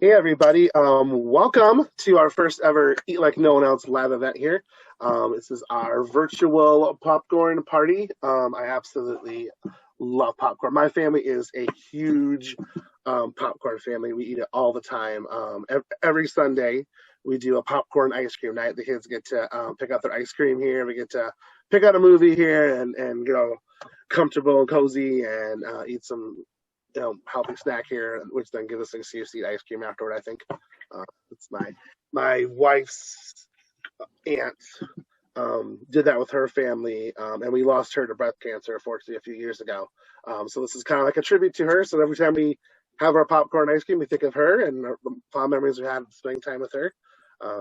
Hey everybody, welcome to our first ever Eat Like No One Else live event here. This is our virtual popcorn party. I absolutely love popcorn. My family is a huge popcorn family. We eat it all the time. Every Sunday we do a popcorn ice cream night. The kids get to pick out their ice cream here. We get to pick out a movie here and comfortable and cozy and eat some healthy snack here, which then gives us an excuse to eat ice cream afterward. I think it's my wife's aunt did that with her family, and we lost her to breast cancer, unfortunately, a few years ago. So this is kind of like a tribute to her. So every time we have our popcorn ice cream, we think of her and the fond memories we had spending time with her.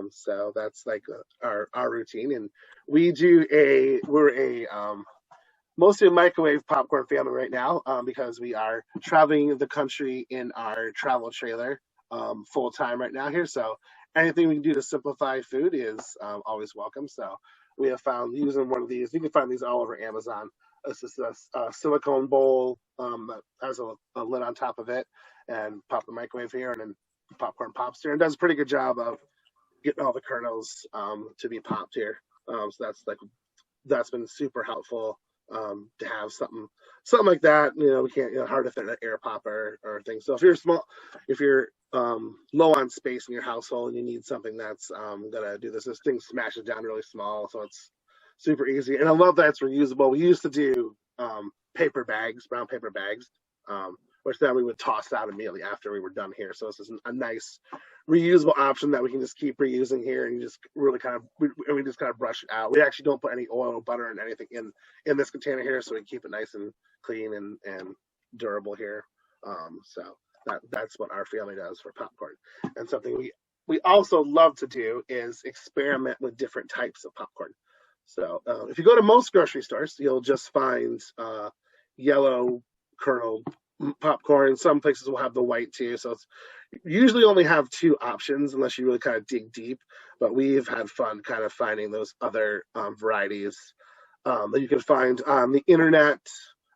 So that's like our routine, and we're a mostly a microwave popcorn family right now because we are traveling the country in our travel trailer full time right now here. So anything we can do to simplify food is always welcome. So we have found using one of these. You can find these all over Amazon. It's just a silicone bowl that has a lid on top of it, and pop the microwave here, and then popcorn pops here, and does a pretty good job of getting all the kernels to be popped here. So that's been super helpful to have something like that. We can't, hard to fit an air pop or thing. So if you're low on space in your household and you need something that's gonna do this thing smashes down really small, so it's super easy. And I love that it's reusable. We used to do paper bags, brown paper bags, which then we would toss out immediately after we were done here. So this is a nice reusable option that we can just keep reusing here, and just really we just kind of brush it out. We actually don't put any oil, butter, and anything in this container here, so we keep it nice and clean and durable here. So that's what our family does for popcorn. And something we also love to do is experiment with different types of popcorn. So if you go to most grocery stores, you'll just find yellow kernel popcorn. Some places will have the white too. So it's usually only have two options unless you really kind of dig deep. But we've had fun kind of finding those other varieties that you can find on the internet.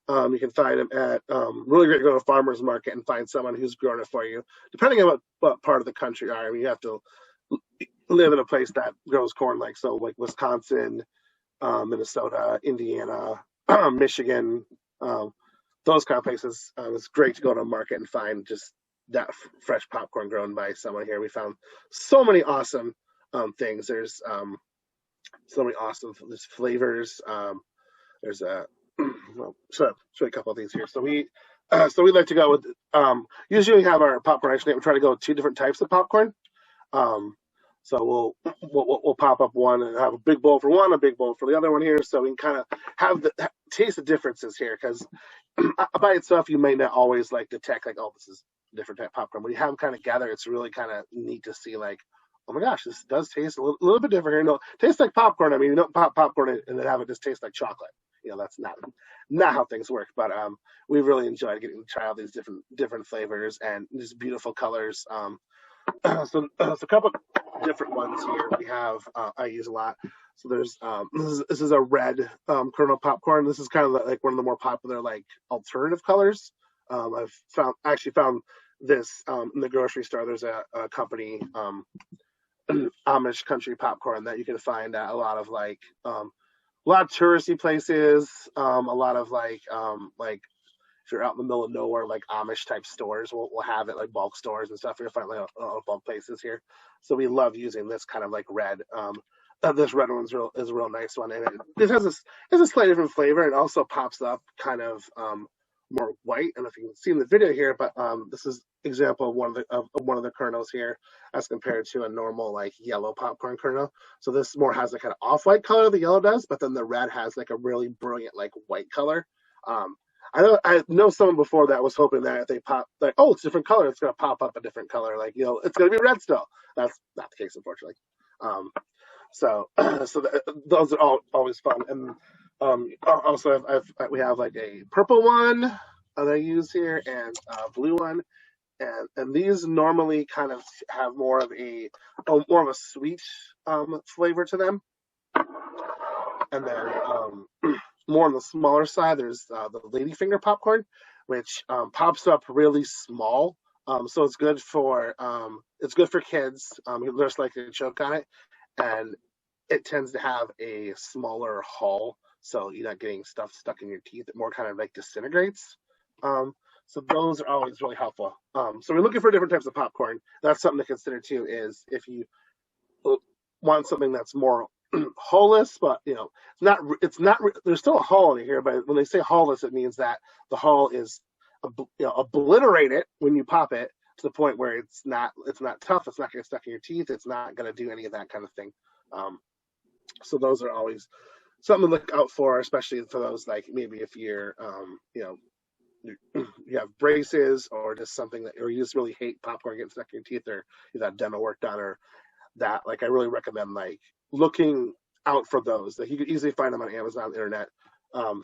You can find them at really great to go to a farmer's market and find someone who's growing it for you, depending on what part of the country you are. I mean, you have to live in a place that grows corn, like Wisconsin, Minnesota, Indiana, Michigan, those kind of places. It's great to go to a market and find just that fresh popcorn grown by someone here. We found so many awesome things. There's so many awesome flavors. There's a well, show a couple of these here. So we like to go with usually we have our popcorn ice cream. We try to go with two different types of popcorn. Um, so we'll pop up one and have a big bowl for one, a big bowl for the other one here, so we can kind of taste the differences here. Because by itself, you may not always like detect like, oh, this is a different type of popcorn. When you have them kind of together, it's really kind of neat to see like, oh my gosh, this does taste a little bit different here. No, it tastes like popcorn. I mean, you don't pop popcorn and then have it just taste like chocolate. That's not how things work. But we really enjoyed getting to try all these different flavors and these beautiful colors. So a couple different ones here we have I use a lot. So there's this is a red kernel popcorn. This is kind of like one of the more popular like alternative colors. I've found this in the grocery store. There's a company Amish country popcorn that you can find at a lot of touristy places. A lot of like if you're out in the middle of nowhere, like Amish type stores, we'll have it like bulk stores and stuff. You'll find like bulk places here. So we love using this kind of like red. This red one's is a real nice one, and it has a slightly different flavor. It also pops up kind of more white. And if you can see in the video here, but this is example of one of the kernels here as compared to a normal like yellow popcorn kernel. So this more has a kind of off-white color, the yellow does, but then the red has like a really brilliant like white color. I know someone before that was hoping that if they pop like, oh, it's a different color, it's gonna pop up a different color, like it's gonna be red still. That's not the case, unfortunately. So those are always fun. And also we have like a purple one that I use here and a blue one, and these normally kind of have more of a sweet flavor to them. And then more on the smaller side, there's the Ladyfinger Popcorn, which pops up really small So it's good for kids. You're less likely to choke on it, and it tends to have a smaller hull, so you're not getting stuff stuck in your teeth. It more kind of like disintegrates. Um, so those are always really helpful. So we're looking for different types of popcorn. That's something to consider too. Is if you want something that's more hullless, but it's not. There's still a hull in here, but when they say hullless, it means that the hull is obliterated when you pop it to the point where it's not tough. It's not going to get stuck in your teeth. It's not going to do any of that kind of thing. So those are always something to look out for, especially for those like maybe if you're you have braces or just something that, or you just really hate popcorn getting stuck in your teeth, or you've had dental work done or that. Like I really recommend like looking out for those. Like you can easily find them on Amazon, the internet.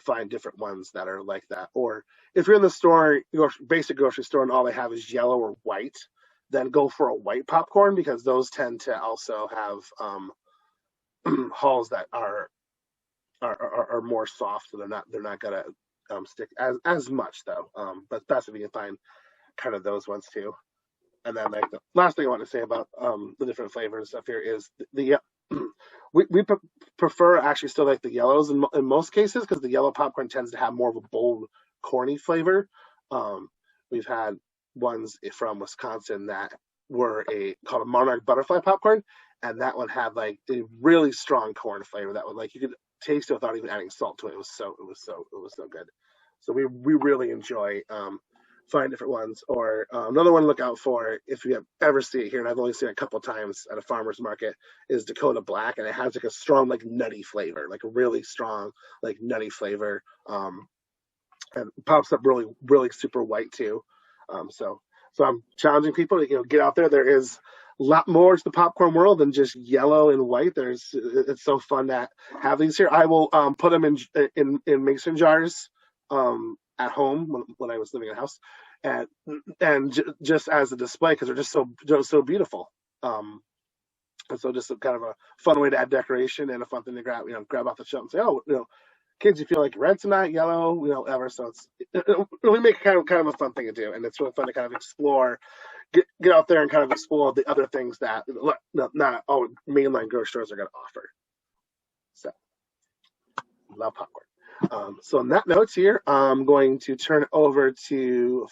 Find different ones that are like that. Or if you're in the store, basic grocery store, and all they have is yellow or white, then go for a white popcorn because those tend to also have hulls that are more soft, so they're not gonna stick as much though. But that's if you can find kind of those ones too. And then like the last thing I want to say about the different flavors and stuff here is the we prefer actually still like the yellows in most cases because the yellow popcorn tends to have more of a bold, corny flavor. We've had ones from Wisconsin that were called a Monarch Butterfly popcorn, and that one had like a really strong corn flavor. That one like you could taste it without even adding salt to it. It was so good. So we really enjoy find different ones. Or another one to look out for if you have ever see it here, and I've only seen it a couple times at a farmer's market, is Dakota Black, and it has like a strong like nutty flavor, like a really strong like nutty flavor, and pops up really really super white too. So I'm challenging people to get out there. There is a lot more to the popcorn world than just yellow and white. It's so fun to have these here. I will put them in mason jars at home when I was living in a house, and just as a display because they're just so beautiful. And so just kind of a fun way to add decoration and a fun thing to grab off the shelf and say, oh, kids, you feel like red tonight, yellow, whatever. So it'll really make kind of a fun thing to do, and it's really fun to kind of explore, get out there and kind of explore the other things that not all mainline grocery stores are going to offer. So love popcorn. So on that note here, I'm going to turn it over to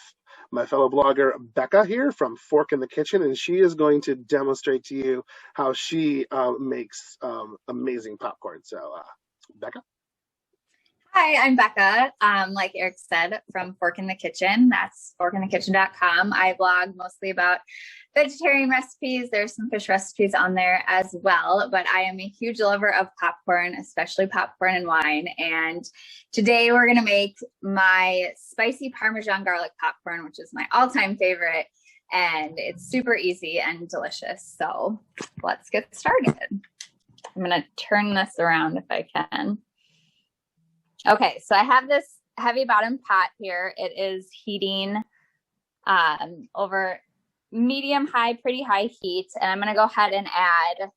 my fellow blogger, Becca here from Fork in the Kitchen, and she is going to demonstrate to you how she makes amazing popcorn. So Becca? Hi, I'm Becca. Like Eric said, from Fork in the Kitchen. That's forkinthekitchen.com. I blog mostly about vegetarian recipes. There's some fish recipes on there as well, but I am a huge lover of popcorn, especially popcorn and wine. And today we're going to make my spicy Parmesan garlic popcorn, which is my all-time favorite. And it's super easy and delicious. So let's get started. I'm going to turn this around if I can. Okay, so I have this heavy bottom pot here. It is heating over medium high, pretty high heat. And I'm going to go ahead and add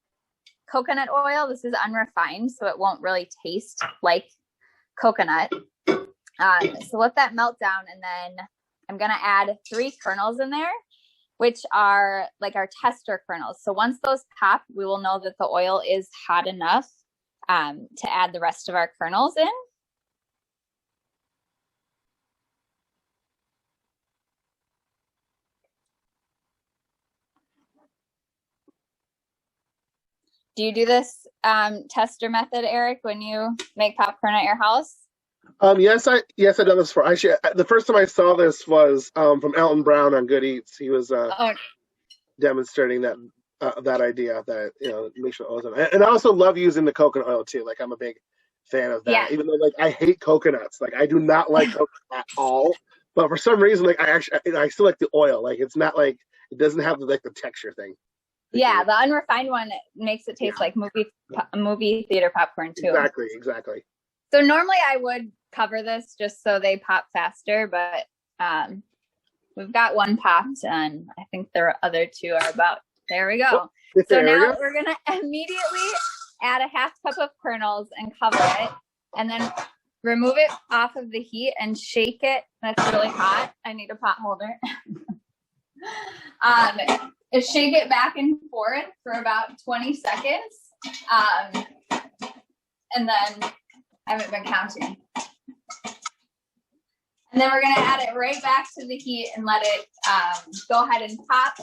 coconut oil. This is unrefined, so it won't really taste like coconut. So let that melt down, and then I'm going to add 3 kernels in there, which are like our tester kernels. So once those pop, we will know that the oil is hot enough to add the rest of our kernels in. Do you do this tester method, Eric, when you make popcorn at your house? Yes, I've done this before. Actually, the first time I saw this was from Elton Brown on Good Eats. He was demonstrating that idea that make sure oil's in. And I also love using the coconut oil too. Like I'm a big fan of that. Yeah. Even though like I hate coconuts, like I do not like coconut at all. But for some reason, like I still like the oil. Like it's not like it doesn't have like the texture thing. Yeah, the unrefined one makes it taste like movie theater popcorn too. Exactly. So normally I would cover this just so they pop faster, but we've got one popped, and I think the other 2 are about. There we go. So now we're gonna immediately add a half cup of kernels and cover it, and then remove it off of the heat and shake it. That's really hot. I need a pot holder. Shake it back and forth for about 20 seconds. And then I haven't been counting. And then we're gonna add it right back to the heat and let it go ahead and pop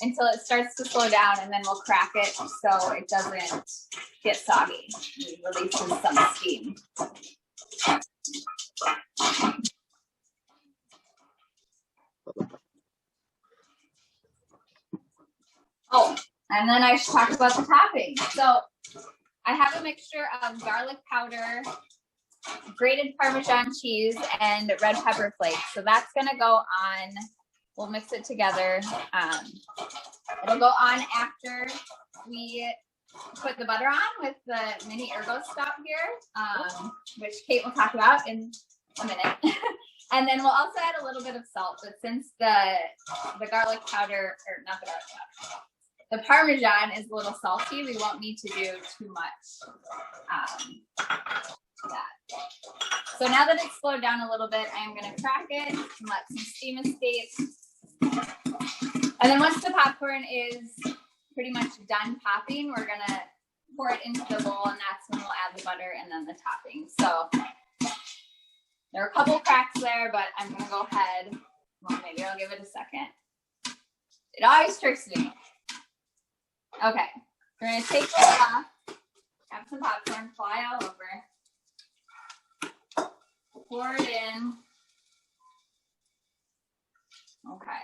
until it starts to slow down, and then we'll crack it so it doesn't get soggy. It releases some steam. Oh, and then I should talk about the toppings. So I have a mixture of garlic powder, grated Parmesan cheese, and red pepper flakes. So that's gonna go on, we'll mix it together. It'll go on after we put the butter on with the mini Ergo Spout here, which Kate will talk about in a minute. And then we'll also add a little bit of salt, but since the garlic powder, or not the garlic powder, the Parmesan is a little salty, we won't need to do too much that. So now that it's slowed down a little bit, I am going to crack it and let some steam escape. And then once the popcorn is pretty much done popping, we're going to pour it into the bowl, and that's when we'll add the butter and then the toppings. So there are a couple cracks there, but I'm going to go ahead. Well, maybe I'll give it a second. It always tricks me. Okay, we're going to take this off, have some popcorn fly all over, pour it in. Okay.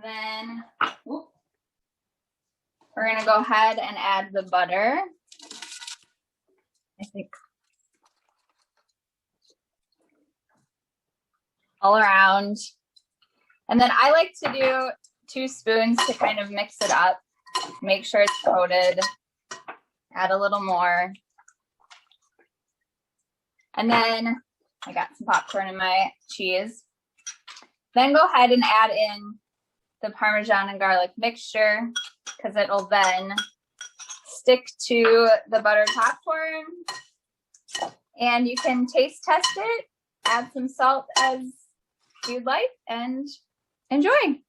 Then we're going to go ahead and add the butter. I think all around. And then I like to do 2 spoons to kind of mix it up, make sure it's coated, add a little more. And then I got some popcorn in my cheese. Then go ahead and add in the Parmesan and garlic mixture, because it'll then stick to the buttered popcorn. And you can taste test it, add some salt as you'd like, and enjoy.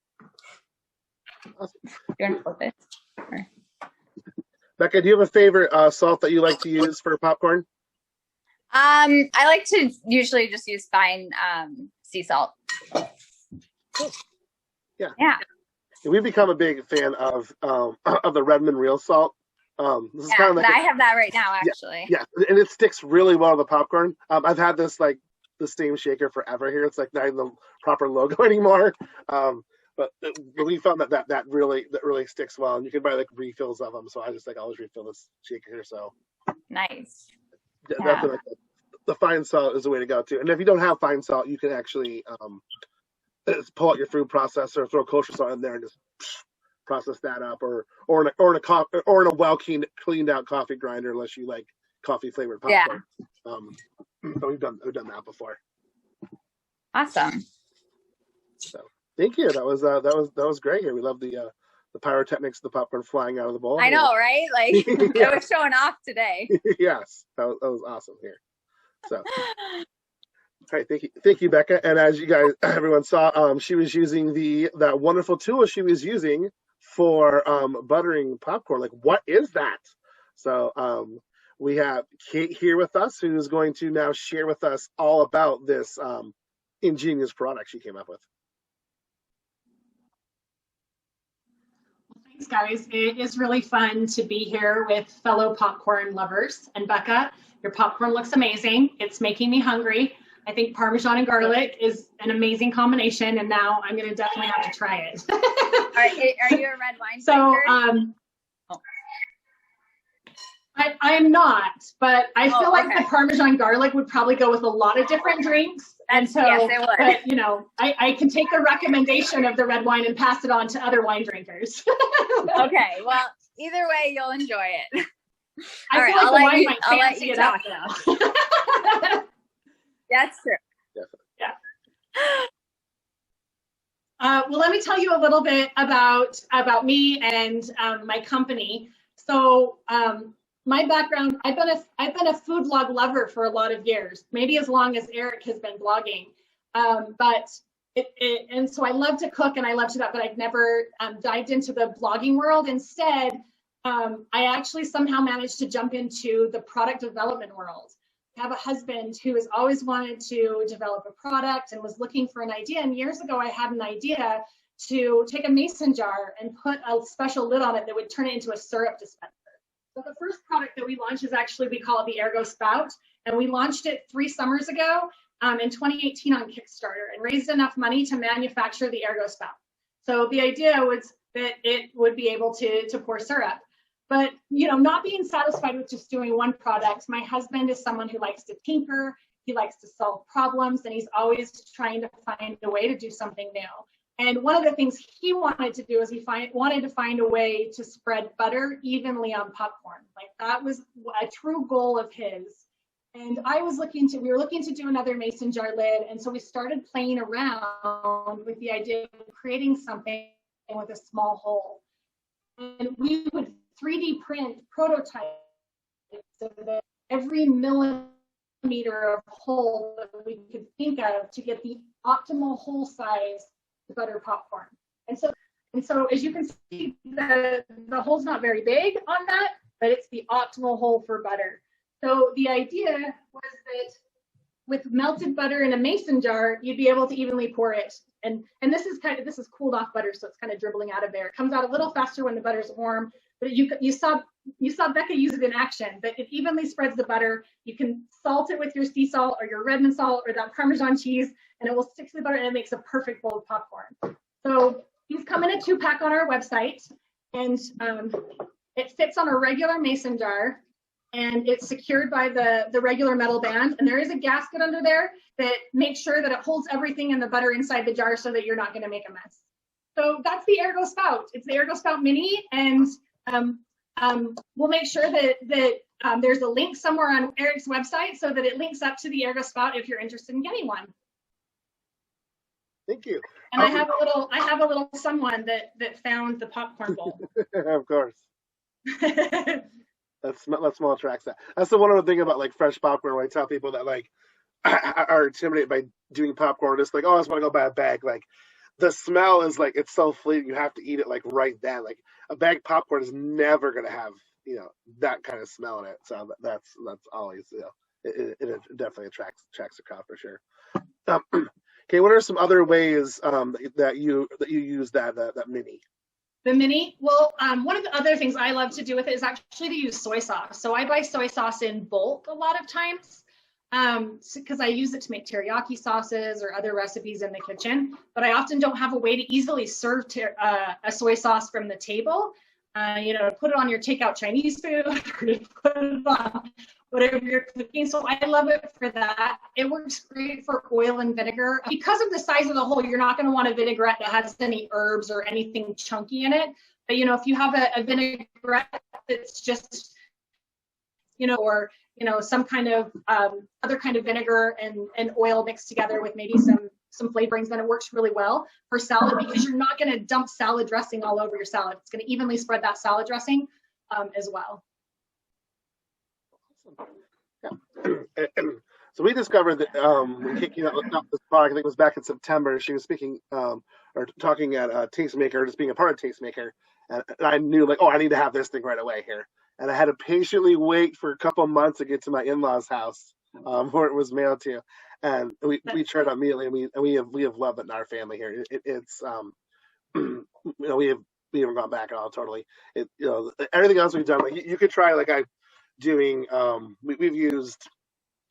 Awesome. You're gonna flip it. Becca, do you have a favorite salt that you like to use for popcorn? I like to usually just use fine sea salt. Yeah. Yeah. We've become a big fan of the Redmond real salt. This is kind of like I have that right now, actually. Yeah, and it sticks really well to the popcorn. I've had this like the same shaker forever here. It's like not even the proper logo anymore. But we found that really sticks well, and you can buy like refills of them. So I just like always refill this shaker here. So nice. Definitely, the fine salt is the way to go too. And if you don't have fine salt, you can actually pull out your food processor, throw kosher salt in there, and just process that up, or in a well cleaned out coffee grinder, unless you like coffee flavored popcorn. Yeah. But we've done that before. Awesome. So thank you. That was great here. We love the pyrotechnics, the popcorn flying out of the bowl. I know, right? Like it was showing off today. Yes, that was awesome here. So. All right, thank you, Becca. And as you guys, everyone saw, she was using that wonderful tool she was using for buttering popcorn. Like, what is that? So we have Kate here with us, who is going to now share with us all about this ingenious product she came up with. Thanks, guys. It is really fun to be here with fellow popcorn lovers. And Becca, your popcorn looks amazing. It's making me hungry. I think Parmesan and garlic is an amazing combination, and now I'm going to definitely have to try it. Are you a red wine drinker? I'm not, but I feel like the Parmesan garlic would probably go with a lot of different drinks. And so, yes, it would. But, you know, I can take the recommendation of the red wine and pass it on to other wine drinkers. Okay, well, either way, you'll enjoy it. I feel like the wine might fancy it up, though. That's true. Yeah. Well, let me tell you a little bit about me and my company. So my background, I've been a food blog lover for a lot of years, maybe as long as Eric has been blogging. But And so I love to cook and I love to that, but I've never dived into the blogging world. Instead, I actually somehow managed to jump into the product development world. I have a husband who has always wanted to develop a product and was looking for an idea. And years ago, I had an idea to take a mason jar and put a special lid on it that would turn it into a syrup dispenser. So the first product that we launched is actually, we call it the Ergo Spout. And we launched it 3 summers ago in 2018 on Kickstarter and raised enough money to manufacture the Ergo Spout. So the idea was that it would be able to pour syrup. But, you know, not being satisfied with just doing one product, my husband is someone who likes to tinker, he likes to solve problems, and he's always trying to find a way to do something new. And one of the things he wanted to do is wanted to find a way to spread butter evenly on popcorn. Like, that was a true goal of his. And we were looking to do another mason jar lid. And so we started playing around with the idea of creating something with a small hole. And we would 3D print prototypes so that every millimeter of hole that we could think of to get the optimal hole size butter popcorn. And so as you can see, the hole's not very big on that, but it's the optimal hole for butter. So the idea was that with melted butter in a mason jar, you'd be able to evenly pour it. And this is cooled off butter, so it's kind of dribbling out of there. It comes out a little faster when the butter's warm, but you saw Becca use it in action, that it evenly spreads the butter. You can salt it with your sea salt or your Redmond salt or that Parmesan cheese, and it will stick to the butter and it makes a perfect bowl of popcorn. So these come in a 2-pack on our website, and it fits on a regular mason jar, and it's secured by the regular metal band, and there is a gasket under there that makes sure that it holds everything in the butter inside the jar so that you're not going to make a mess. So that's the Ergo Spout. It's the Ergo Spout Mini, and we'll make sure that there's a link somewhere on Eric's website so that it links up to the Ergo Spout if you're interested in getting one. Thank you. And I have a little someone that found the popcorn bowl. Of course. That small attracts that. That's the one other thing about like fresh popcorn. When I tell people that like are intimidated by doing popcorn, just like, oh, I just want to go buy a bag. Like, the smell is like, it's so fleeting. You have to eat it like right then. Like, a bag of popcorn is never gonna have, you know, that kind of smell in it. So that's always, you know, it definitely attracts the crowd for sure. Okay, what are some other ways that you use that mini? The mini, well, one of the other things I love to do with it is actually to use soy sauce. So I buy soy sauce in bulk a lot of times because I use it to make teriyaki sauces or other recipes in the kitchen. But I often don't have a way to easily serve a soy sauce from the table. You know, put it on your takeout Chinese food, or to put it on whatever you're cooking. So I love it for that. It works great for oil and vinegar. Because of the size of the hole, you're not going to want a vinaigrette that has any herbs or anything chunky in it. But, you know, if you have a vinaigrette that's just, you know, or, you know, some kind of other kind of vinegar and oil mixed together with maybe some flavorings, then it works really well for salad, because you're not going to dump salad dressing all over your salad. It's going to evenly spread that salad dressing as well. Yeah. So we discovered that when kicking out this product, I think it was back in September, she was speaking or talking at Tastemaker, just being a part of Tastemaker, and I knew like, oh, I need to have this thing right away here. And I had to patiently wait for a couple months to get to my in-laws' house where it was mailed to. And we tried out immediately, and we have loved it in our family here. It's you know, we haven't gone back at all totally. You know, everything else we've done, like you could try like doing we've used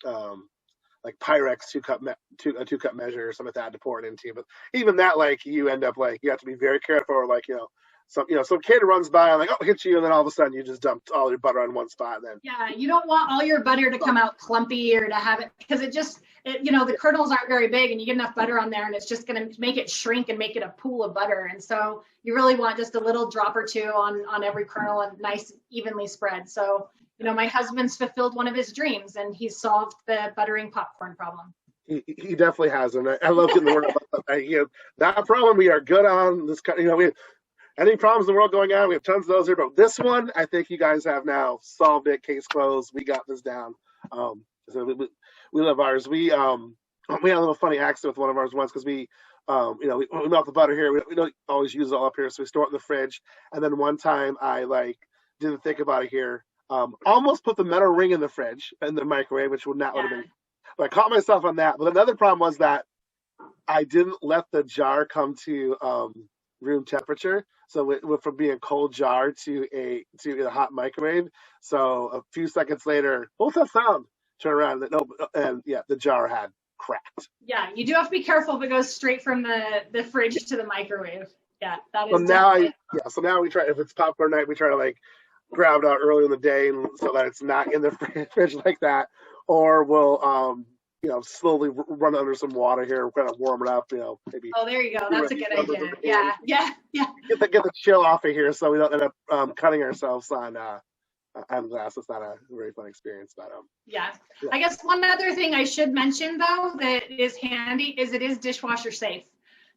like Pyrex 2-cup measure or something like that to pour it into, but even that, like, you end up like, you have to be very careful, or like, you know, some kid runs by and like, oh, hits you, and then all of a sudden you just dumped all your butter on one spot. Then yeah, you don't want all your butter to come out clumpy or to have it, because you know, the kernels aren't very big, and you get enough butter on there and it's just going to make it shrink and make it a pool of butter. And so you really want just a little drop or two on every kernel and nice evenly spread. So, you know, my husband's fulfilled one of his dreams, and he's solved the buttering popcorn problem. He definitely has, and I love getting the word about that. You know, that problem we are good on. This, you know, any problems in the world going on, we have tons of those here, but this one, I think you guys have now solved it. Case closed. We got this down. So we love ours. We had a little funny accident with one of ours once, because we we melt the butter here. We don't always use it all up here, so we store it in the fridge. And then one time I didn't think about it here. Almost put the metal ring in the fridge in the microwave, which would not would have been. But I caught myself on that. But another problem was that I didn't let the jar come to room temperature, so it went from being a cold jar to a hot microwave. So a few seconds later, what's that sound? Turn around, and the jar had cracked. Yeah, you do have to be careful if it goes straight from the fridge to the microwave. Yeah, that is. So now we try, if it's popcorn night, we try to grab it out early in the day, and so that it's not in the fridge like that, or we'll slowly run it under some water here, kind of warm it up, maybe. Oh, there you go. That's a good idea. Yeah. Get the chill off of here, so we don't end up cutting ourselves on glass. It's not a very fun experience, but yeah. I guess one other thing I should mention though that is handy is it is dishwasher safe.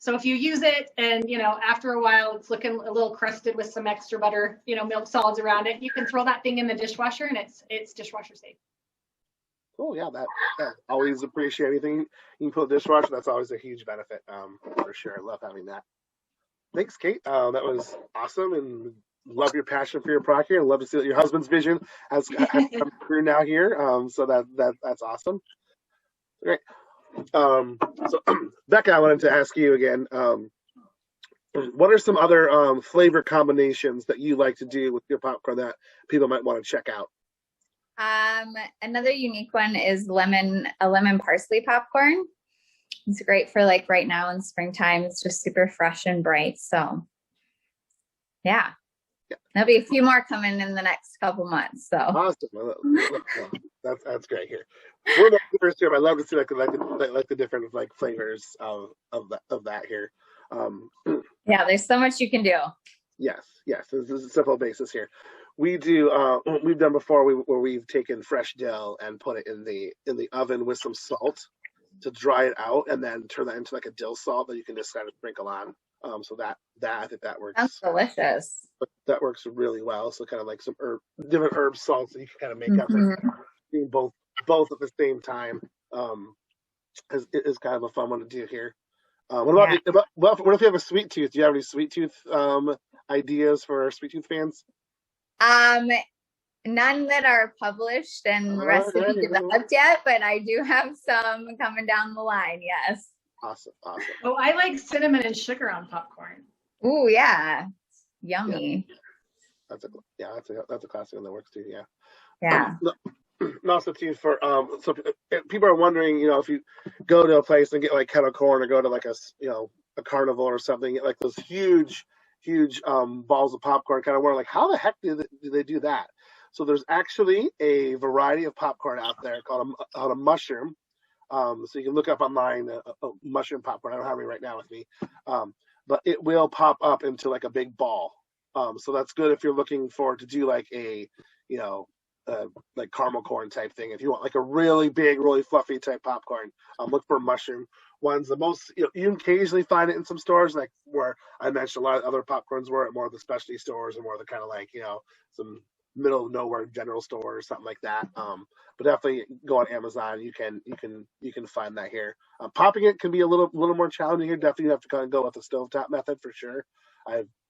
So if you use it and after a while it's looking a little crusted with some extra butter, milk solids around it, you can throw that thing in the dishwasher and it's dishwasher safe. Cool, yeah, that always appreciate anything you can put in the dishwasher. That's always a huge benefit, for sure. I love having that. Thanks, Kate. That was awesome, and love your passion for your product here. And love to see that your husband's vision has come through now here. So that's awesome. Great. So Becca, I wanted to ask you again. What are some other flavor combinations that you like to do with your popcorn that people might want to check out? Another unique one is a lemon parsley popcorn. It's great for right now in springtime. It's just super fresh and bright. So yeah. There'll be a few more coming in the next couple months. So awesome. That's great here. We're the first year. I love to see the different flavors of that here. Yeah, there's so much you can do. Yes. This is a simple basis here. We do. We've done before where we've taken fresh dough and put it in the oven with some salt to dry it out, and then turn that into a dill salt that you can just kind of sprinkle on. So that I think that works. Sounds delicious. That works really well. So kind of some different herb salts that you can kind of make up doing both at the same time. Is kind of a fun one to do here. What if you have a sweet tooth? Do you have any sweet tooth ideas for our sweet tooth fans? None that are published and recipe developed yet, but I do have some coming down the line. Yes. Awesome. Oh, I like cinnamon and sugar on popcorn. Ooh, yeah, yummy. Yeah. That's a classic one that works too. Yeah. Yeah. Also too for so people are wondering, if you go to a place and get kettle corn or go to a carnival or something, get those huge balls of popcorn, kind of wondering how the heck do they do that? So there's actually a variety of popcorn out there called a mushroom. So you can look up online a mushroom popcorn. I don't have any right now with me, but it will pop up into a big ball. So that's good if you're looking for to do a caramel corn type thing. If you want a really big, really fluffy type popcorn, look for mushroom ones. The most you can occasionally find it in some stores, where I mentioned a lot of other popcorns were at more of the specialty stores and more of the kind of some middle of nowhere general store or something like that. But definitely go on Amazon. You can find that here. Popping it can be a little more challenging here. Definitely you have to kind of go with the stovetop method for sure.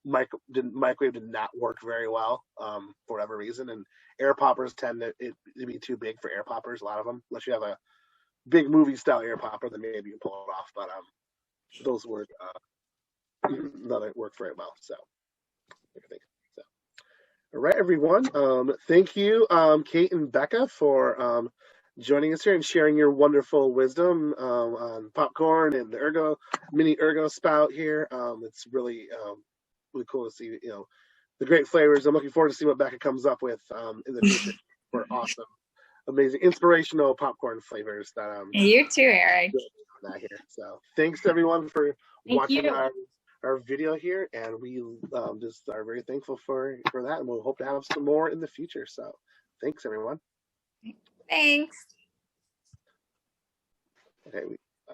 Microwave did not work very well for whatever reason, and air poppers tend to be too big for air poppers. A lot of them, unless you have a big movie style air popper, then maybe you can pull it off. But those work very well. So I think. All right, everyone. Thank you, Kate and Becca, for joining us here and sharing your wonderful wisdom on popcorn and the mini Ergo Spout here. It's really cool to see the great flavors. I'm looking forward to see what Becca comes up with in the future for awesome, amazing, inspirational popcorn flavors. That you too, Eric. That here. So thanks everyone for watching our video here, and we just are very thankful for that, and we'll hope to have some more in the future. So thanks everyone. Thanks. Okay.